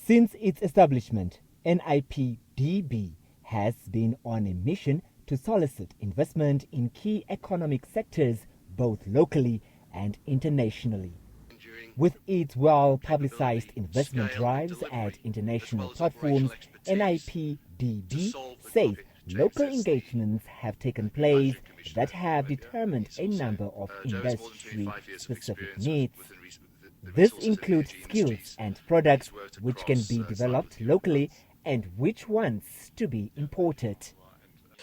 Since its establishment, NIPDB has been on a mission to solicit investment in key economic sectors, both locally and internationally. With its well-publicized investment drives at international platforms, NIPDB says local engagements have taken place that have determined a number of industry-specific needs. This includes skills and products which can be developed locally and which ones to be imported.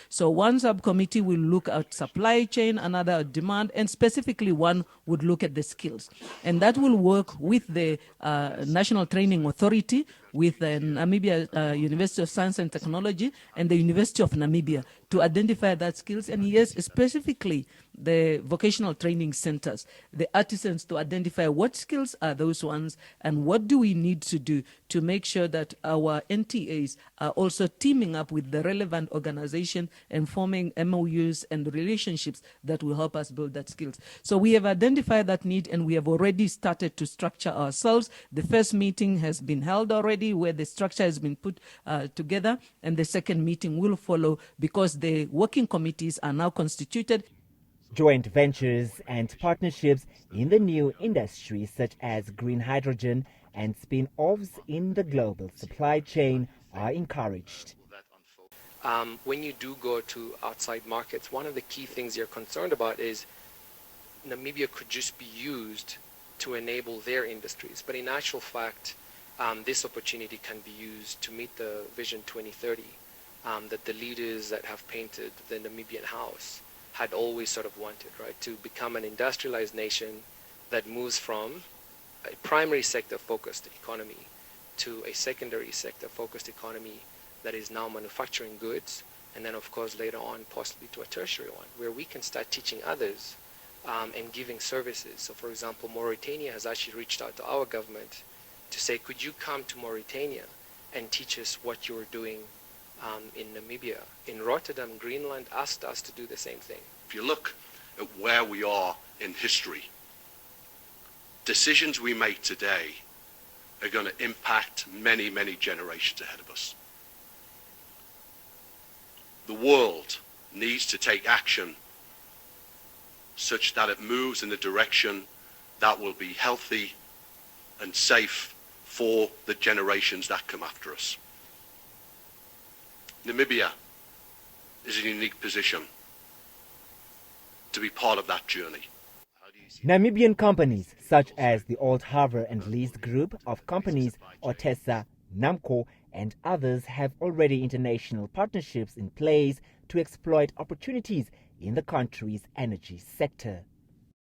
So one subcommittee will look at supply chain, another at demand, and specifically one would look at the skills. And that will work with the National Training Authority, with the Namibia University of Science and Technology, and the University of Namibia to identify that skills. And yes, specifically the vocational training centers, the artisans, to identify what skills are those ones and what do we need to do to make sure that our NTAs are also teaming up with the relevant organization and forming MOUs and relationships that will help us build that skills. So we have identified that need and we have already started to structure ourselves. The first meeting has been held already where the structure has been put together, and the second meeting will follow because the working committees are now constituted. Joint ventures and partnerships in the new industries such as green hydrogen and spin-offs in the global supply chain are encouraged. When you do go to outside markets, one of the key things you're concerned about is Namibia could just be used to enable their industries. But in actual fact, this opportunity can be used to meet the Vision 2030 that the leaders that have painted the Namibian house had always sort of wanted, right? To become an industrialized nation that moves from a primary sector focused economy to a secondary sector focused economy that is now manufacturing goods, and then of course later on possibly to a tertiary one where we can start teaching others and giving services. So for example, Mauritania has actually reached out to our government to say, could you come to Mauritania and teach us what you're doing in Namibia? In Rotterdam, Greenland asked us to do the same thing. If you look at where we are in history, decisions we make today are going to impact many, many generations ahead of us. The world needs to take action such that it moves in the direction that will be healthy and safe for the generations that come after us. Namibia is in a unique position to be part of that journey. Namibian companies such as the Old Harbour and Leased Group of companies, Otesa, Namco, and others have already international partnerships in place to exploit opportunities in the country's energy sector.